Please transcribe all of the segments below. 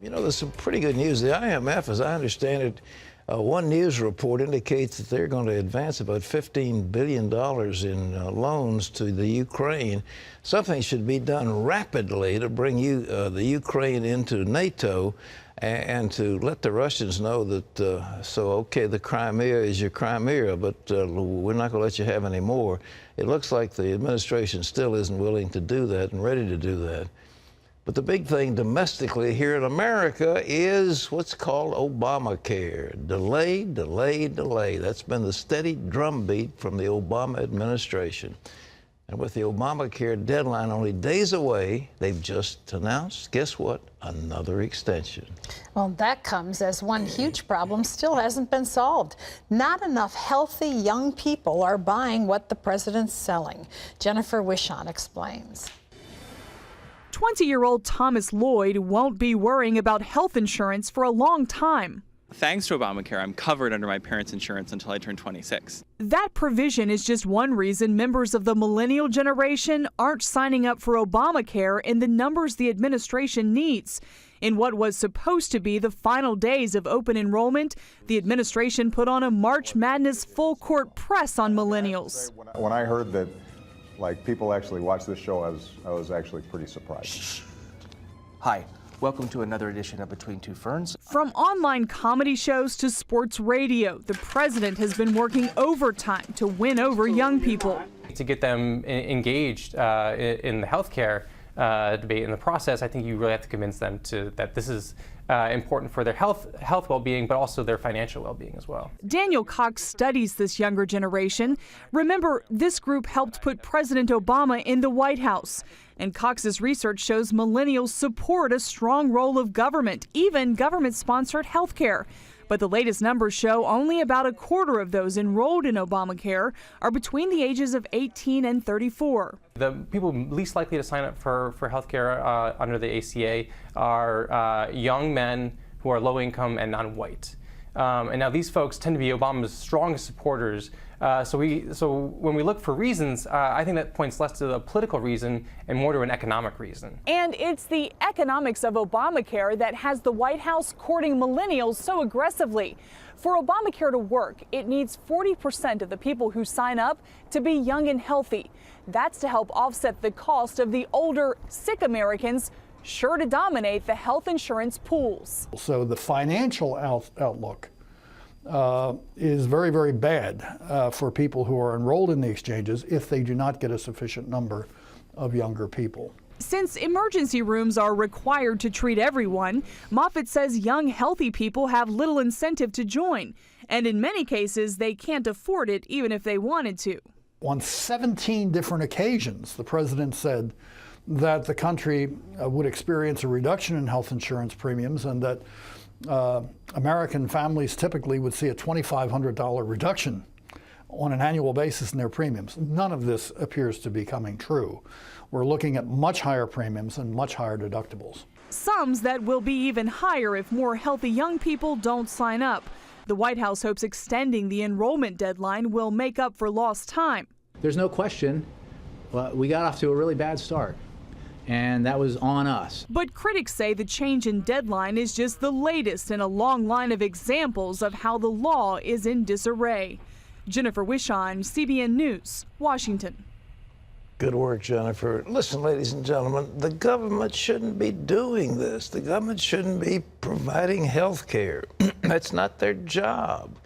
You know, there's some pretty good news. The IMF, as I understand it, one news report indicates that they're going to advance about $15 billion in loans to the Ukraine. Something should be done rapidly to bring the Ukraine into NATO and to let the Russians know that, okay, the Crimea is your Crimea, but we're not going to let you have any more. It looks like the administration still isn't willing to do that and ready to do that. But the big thing domestically here in America is what's called Obamacare. Delay, delay, delay. That's been the steady drumbeat from the Obama administration. And with the Obamacare deadline only days away, they've just announced, guess what, another extension. Well, that comes as one huge problem still hasn't been solved. Not enough healthy young people are buying what the president's selling. Jennifer Wishon explains. 20-year-old Thomas Lloyd won't be worrying about health insurance for a long time. Thanks to Obamacare, I'm covered under my parents' insurance until I turn 26. That provision is just one reason members of the millennial generation aren't signing up for Obamacare in the numbers the administration needs. In what was supposed to be the final days of open enrollment, the administration put on a March Madness full-court press on millennials. When I heard that people actually watch this show, I was actually pretty surprised. Hi, welcome to another edition of Between Two Ferns. From online comedy shows to sports radio, the president has been working overtime to win over young people. To get them engaged in the healthcare debate in the process, I think you really have to convince them that this is important for their health well-being, but also their financial well-being as well. Daniel Cox studies this younger generation. Remember, this group helped put President Obama in the White House. And Cox's research shows millennials support a strong role of government, even government-sponsored health care. But the latest numbers show only about a quarter of those enrolled in Obamacare are between the ages of 18 and 34. The people least likely to sign up for health care under the ACA are young men who are low income and non-white. And now these folks tend to be Obama's strongest supporters. So when we look for reasons, I think that points less to the political reason and more to an economic reason. And it's the economics of Obamacare that has the White House courting millennials so aggressively. For Obamacare to work, it needs 40% of the people who sign up to be young and healthy. That's to help offset the cost of the older, sick Americans sure to dominate the health insurance pools. So the financial outlook is very, very bad for people who are enrolled in the exchanges if they do not get a sufficient number of younger people. Since emergency rooms are required to treat everyone, Moffitt says young, healthy people have little incentive to join. And in many cases, they can't afford it even if they wanted to. On 17 different occasions, the president said that the country would experience a reduction in health insurance premiums and that American families typically would see a $2,500 reduction on an annual basis in their premiums. None of this appears to be coming true. We're looking at much higher premiums and much higher deductibles. Sums that will be even higher if more healthy young people don't sign up. The White House hopes extending the enrollment deadline will make up for lost time. There's no question, we got off to a really bad start, and that was on us. But critics say the change in deadline is just the latest in a long line of examples of how the law is in disarray. Jennifer Wishon, CBN News, Washington. Good work, Jennifer. Listen, ladies and gentlemen, the government shouldn't be doing this. The government shouldn't be providing health care. That's not their job.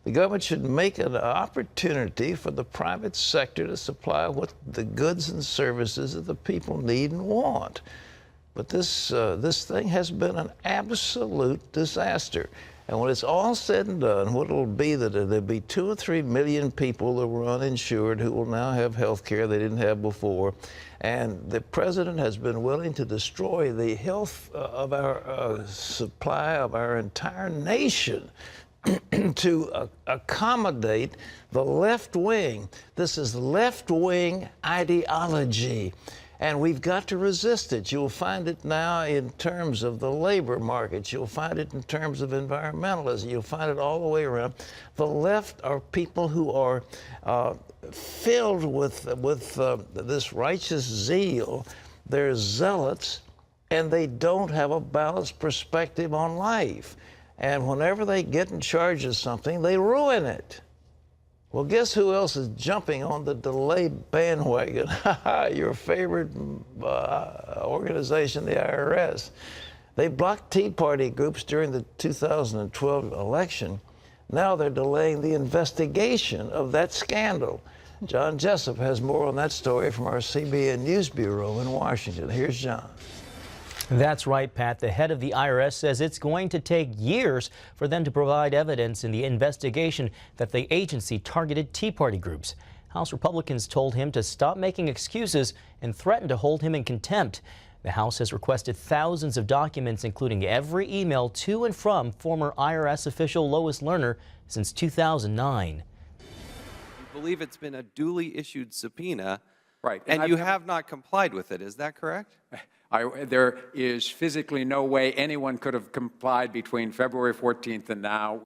The government should make an opportunity for the private sector to supply what the goods and services that the people need and want. But this thing has been an absolute disaster. And when it's all said and done, what it'll be that there'll be 2 or 3 million people that were uninsured who will now have health care they didn't have before. And the president has been willing to destroy the health of our supply of our entire nation to accommodate the left wing. This is left-wing ideology. And we've got to resist it. You'll find it now in terms of the labor markets. You'll find it in terms of environmentalism. You'll find it all the way around. The left are people who are filled with this righteous zeal. They're zealots. and they don't have a balanced perspective on life. And whenever they get in charge of something, they ruin it. Well, guess who else is jumping on the delay bandwagon? Your favorite organization, the IRS. They blocked Tea Party groups during the 2012 election. Now they're delaying the investigation of that scandal. John Jessup has more on that story from our CBN News Bureau in Washington. Here's John. That's right, Pat. The head of the IRS says it's going to take years for them to provide evidence in the investigation that the agency targeted Tea Party groups. House Republicans told him to stop making excuses and threatened to hold him in contempt. The House has requested thousands of documents, including every email to and from former IRS official Lois Lerner since 2009. You believe it's been a duly issued subpoena, right? And you have not complied with it. Is that correct? There is physically no way anyone could have complied between February 14th and now.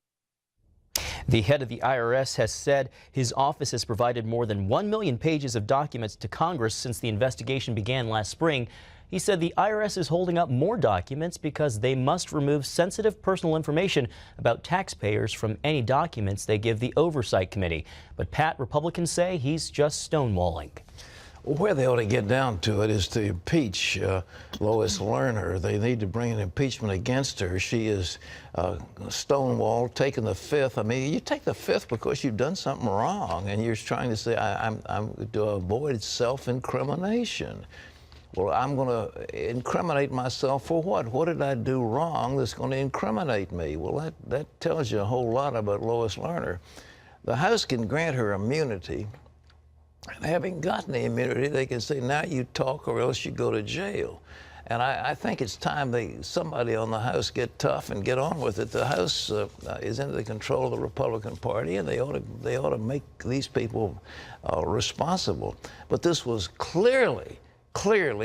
The head of the IRS has said his office has provided more than 1 million pages of documents to Congress since the investigation began last spring. He said the IRS is holding up more documents because they must remove sensitive personal information about taxpayers from any documents they give the Oversight Committee. But Pat, Republicans say he's just stonewalling. Well, where they ought to get down to it is to impeach Lois Lerner. They need to bring an impeachment against her. She is stonewalled, taking the fifth. I mean, you take the fifth because you've done something wrong, and you're trying to say, I'm to avoid self-incrimination. Well, I'm going to incriminate myself for what? What did I do wrong that's going to incriminate me? Well, that tells you a whole lot about Lois Lerner. The House can grant her immunity. And having gotten the immunity, they can say, now you talk or else you go to jail. And I think it's time somebody on the House get tough and get on with it. The House is under the control of the Republican Party, and they ought to make these people responsible. But this was clearly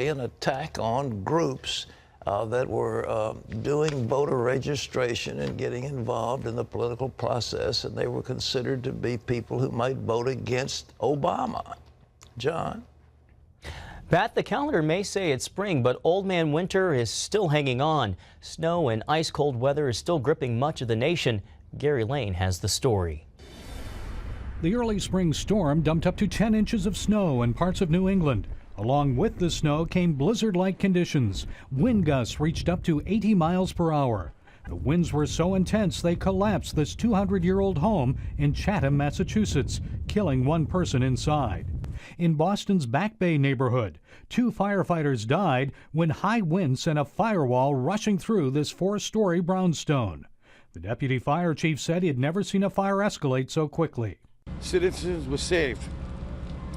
an attack on groups that were doing voter registration and getting involved in the political process, and they were considered to be people who might vote against Obama. John? Pat, the calendar may say it's spring, but Old Man Winter is still hanging on. Snow and ice-cold weather is still gripping much of the nation. Gary Lane has the story. The early spring storm dumped up to 10 inches of snow in parts of New England. Along with the snow came blizzard-like conditions. Wind gusts reached up to 80 miles per hour. The winds were so intense they collapsed this 200-year-old home in Chatham, Massachusetts, killing one person inside. In Boston's Back Bay neighborhood, 2 firefighters died when high winds sent a firewall rushing through this 4-story brownstone. The deputy fire chief said he had never seen a fire escalate so quickly. Citizens were saved.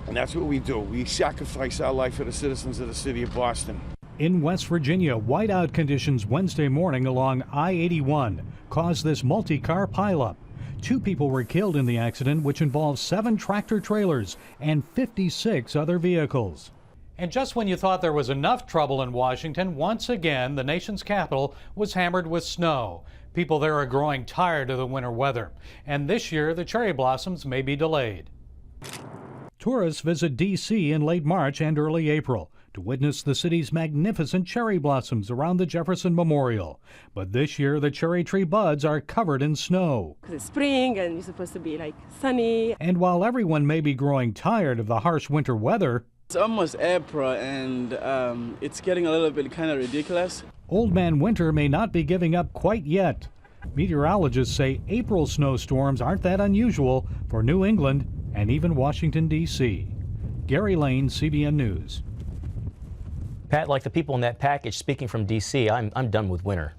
And that's what we do. We sacrifice our life for the citizens of the city of Boston. In West Virginia, whiteout conditions Wednesday morning along I-81 caused this multi-car pileup. 2 people were killed in the accident, which involved 7 tractor-trailers and 56 other vehicles. And just when you thought there was enough trouble in Washington, once again, the nation's capital was hammered with snow. People there are growing tired of the winter weather. And this year, the cherry blossoms may be delayed. Tourists visit D.C. in late March and early April to witness the city's magnificent cherry blossoms around the Jefferson Memorial. But this year, the cherry tree buds are covered in snow. It's spring and it's supposed to be like sunny. And while everyone may be growing tired of the harsh winter weather, it's almost April and it's getting a little bit kind of ridiculous. Old Man Winter may not be giving up quite yet. Meteorologists say April snowstorms aren't that unusual for New England and even Washington, D.C. Gary Lane, CBN News. Pat, like the people in that package speaking from D.C., I'm done with winter.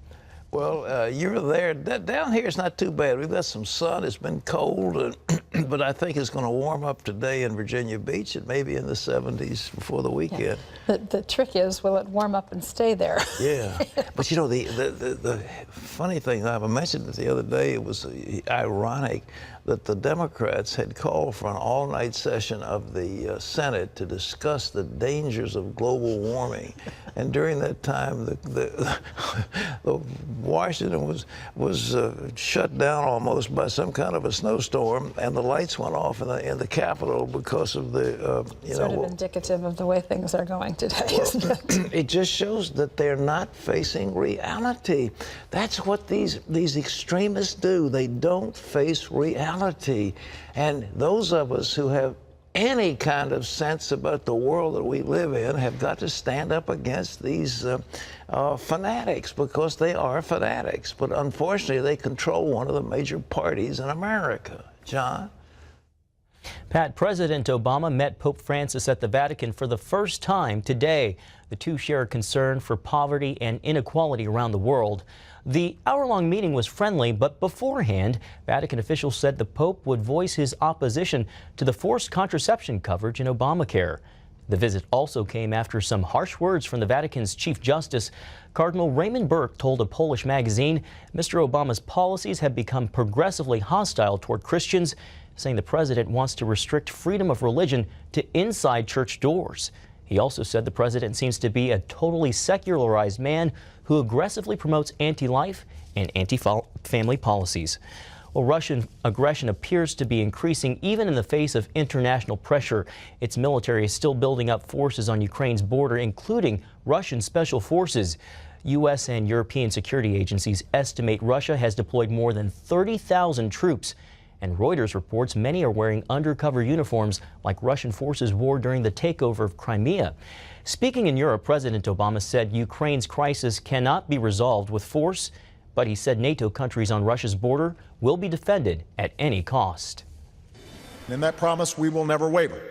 Well, you're there. Down here it's not too bad. We've got some sun. It's been cold, but I think it's going to warm up today in Virginia Beach. It may be in the 70s before the weekend. Yeah. The trick is, will it warm up and stay there? Yeah. But you know, the funny thing, I mentioned it the other day, it was ironic that the Democrats had called for an all-night session of the Senate to discuss the dangers of global warming. And during that time, the Washington was shut down almost by some kind of a snowstorm, and the lights went off in the Capitol because of the sort of indicative of the way things are going today, isn't it? It just shows that they're not facing reality. That's what these extremists do. They don't face reality. And those of us who have any kind of sense about the world that we live in have got to stand up against these fanatics, because they are fanatics. But unfortunately, they control one of the major parties in America. John? Pat, President Obama met Pope Francis at the Vatican for the first time today. The two share a concern for poverty and inequality around the world. The hour-long meeting was friendly, but beforehand, Vatican officials said the Pope would voice his opposition to the forced contraception coverage in Obamacare. The visit also came after some harsh words from the Vatican's Chief Justice. Cardinal Raymond Burke told a Polish magazine Mr. Obama's policies have become progressively hostile toward Christians, saying the president wants to restrict freedom of religion to inside church doors. He also said the president seems to be a totally secularized man who aggressively promotes anti-life and anti-family policies. Well, Russian aggression appears to be increasing even in the face of international pressure. Its military is still building up forces on Ukraine's border, including Russian special forces. U.S. and European security agencies estimate Russia has deployed more than 30,000 troops. And Reuters reports many are wearing undercover uniforms like Russian forces wore during the takeover of Crimea. Speaking in Europe, President Obama said Ukraine's crisis cannot be resolved with force, but he said NATO countries on Russia's border will be defended at any cost. In that promise, we will never waver.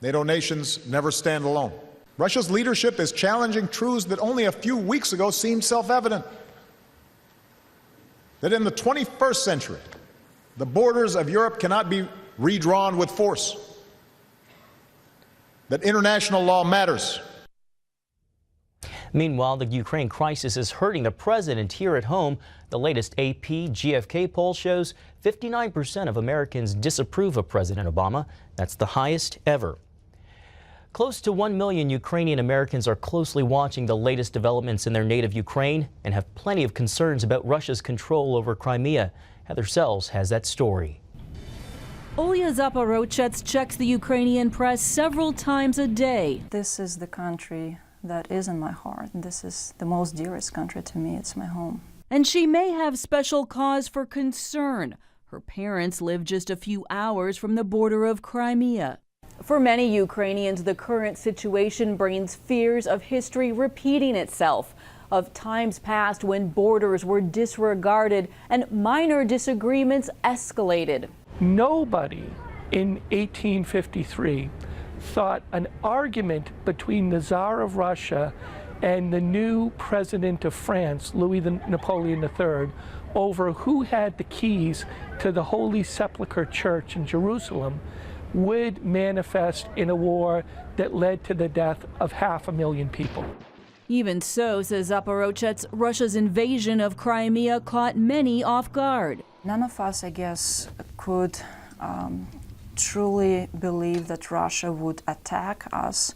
NATO nations never stand alone. Russia's leadership is challenging truths that only a few weeks ago seemed self-evident. That in the 21st century, the borders of Europe cannot be redrawn with force. That international law matters. Meanwhile, the Ukraine crisis is hurting the president here at home. The latest AP GFK poll shows 59% of Americans disapprove of President Obama. That's the highest ever. Close to 1 million Ukrainian Americans are closely watching the latest developments in their native Ukraine and have plenty of concerns about Russia's control over Crimea. Heather Sells has that story. Olya Zaporochets checks the Ukrainian press several times a day. This is the country that is in my heart. This is the most dearest country to me. It's my home. And she may have special cause for concern. Her parents live just a few hours from the border of Crimea. For many Ukrainians, the current situation brings fears of history repeating itself, of times past when borders were disregarded and minor disagreements escalated. Nobody in 1853 thought an argument between the Tsar of Russia and the new president of France, Louis Napoleon III, over who had the keys to the Holy Sepulchre Church in Jerusalem would manifest in a war that led to the death of 500,000 people. Even so, says Zaporochets, Russia's invasion of Crimea caught many off guard. None of us, I guess, could truly believe that Russia would attack us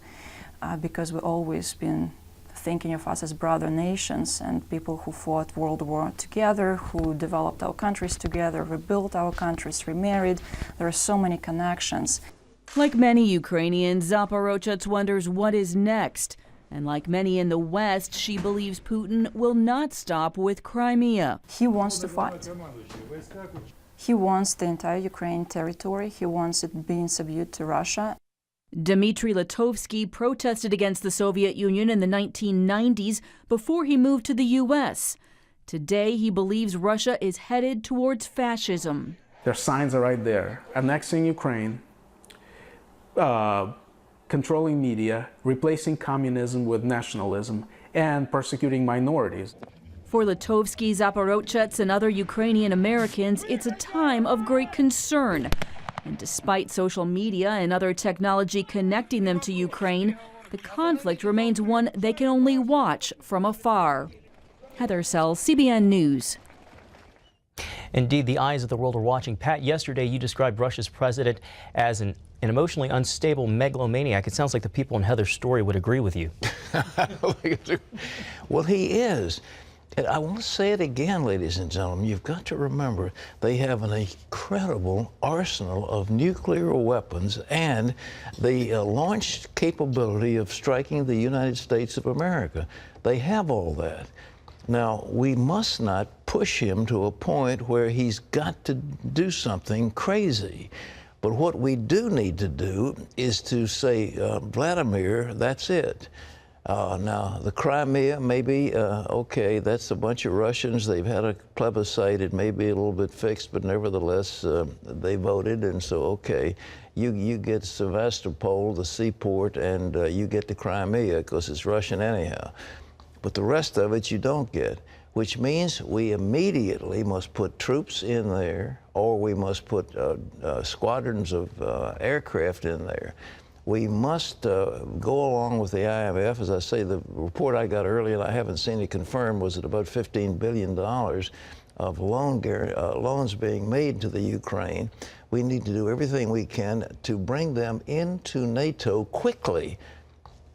because we've always been thinking of us as brother nations and people who fought World War together, who developed our countries together, rebuilt our countries, remarried. There are so many connections. Like many Ukrainians, Zaporochets wonders what is next. And like many in the West, she believes Putin will not stop with Crimea. He wants to fight. He wants the entire Ukraine territory. He wants it being subdued to Russia. Dmitry Litovsky protested against the Soviet Union in the 1990s before he moved to the U.S. Today, he believes Russia is headed towards fascism. Their signs are right there. Annexing Ukraine, controlling media, replacing communism with nationalism, and persecuting minorities. For Litovsky, Zaporochets, and other Ukrainian Americans, it's a time of great concern. And despite social media and other technology connecting them to Ukraine, the conflict remains one they can only watch from afar. Heather Sells, CBN News. Indeed, the eyes of the world are watching. Pat, yesterday you described Russia's president as an an emotionally unstable megalomaniac. It sounds like the people in Heather's story would agree with you. Well, he is. And I want to say it again, ladies and gentlemen. You've got to remember they have an incredible arsenal of nuclear weapons and the launch capability of striking the United States of America. They have all that. Now, we must not push him to a point where he's got to do something crazy. But what we do need to do is to say, Vladimir, that's it. Now, the Crimea, maybe, okay, that's a bunch of Russians. They've had a plebiscite. It may be a little bit fixed, but nevertheless, they voted, and so, okay, you get Sevastopol, the seaport, and you get the Crimea, because it's Russian anyhow. But the rest of it you don't get, which means we immediately must put troops in there, or we must put squadrons of aircraft in there. We must go along with the IMF. As I say, the report I got earlier, and I haven't seen it confirmed, was at about $15 billion of loans being made to the Ukraine. We need to do everything we can to bring them into NATO quickly,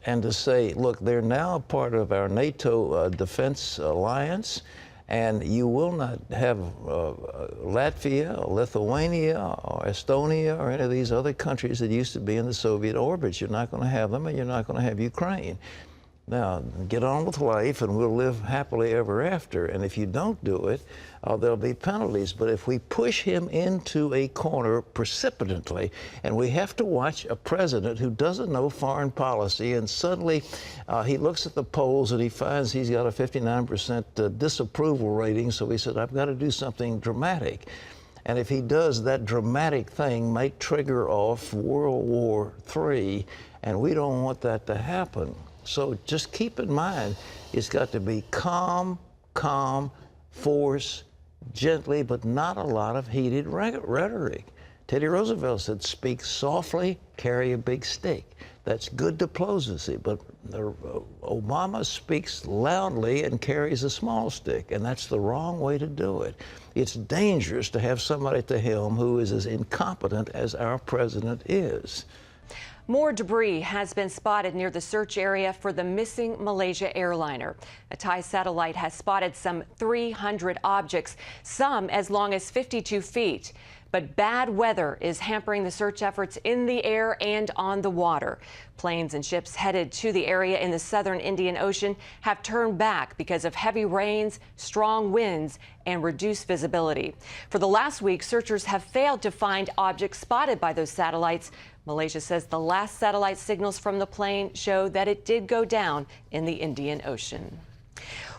and to say, look, they're now a part of our NATO defense alliance, and you will not have Latvia, or Lithuania, or Estonia, or any of these other countries that used to be in the Soviet orbit. You're not going to have them, and you're not going to have Ukraine. Now, get on with life, and we'll live happily ever after. And if you don't do it, there'll be penalties. But if we push him into a corner precipitately, and we have to watch a president who doesn't know foreign policy, and suddenly he looks at the polls and he finds he's got a 59% disapproval rating, so he said, I've got to do something dramatic. And if he does, that dramatic thing might trigger off World War III, and we don't want that to happen. So just keep in mind, it's got to be calm, force, gently, but not a lot of heated rhetoric. Teddy Roosevelt said, speak softly, carry a big stick. That's good diplomacy, but Obama speaks loudly and carries a small stick, and that's the wrong way to do it. It's dangerous to have somebody at the helm who is as incompetent as our president is. More debris has been spotted near the search area for the missing Malaysia airliner. A Thai satellite has spotted some 300 objects, some as long as 52 feet. But bad weather is hampering the search efforts in the air and on the water. Planes and ships headed to the area in the southern Indian Ocean have turned back because of heavy rains, strong winds, and reduced visibility. For the last week, searchers have failed to find objects spotted by those satellites. Malaysia says the last satellite signals from the plane show that it did go down in the Indian Ocean.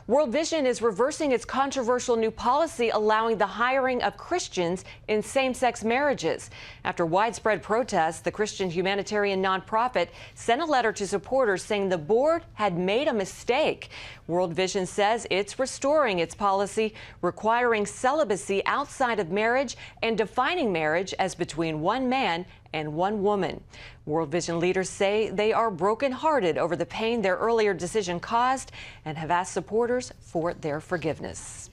World Vision is reversing its controversial new policy allowing the hiring of Christians in same-sex marriages. After widespread protests, the Christian humanitarian nonprofit sent a letter to supporters saying the board had made a mistake. World Vision says it's restoring its policy, requiring celibacy outside of marriage and defining marriage as between one man and one woman. World Vision leaders say they are brokenhearted over the pain their earlier decision caused and have asked supporters for their forgiveness.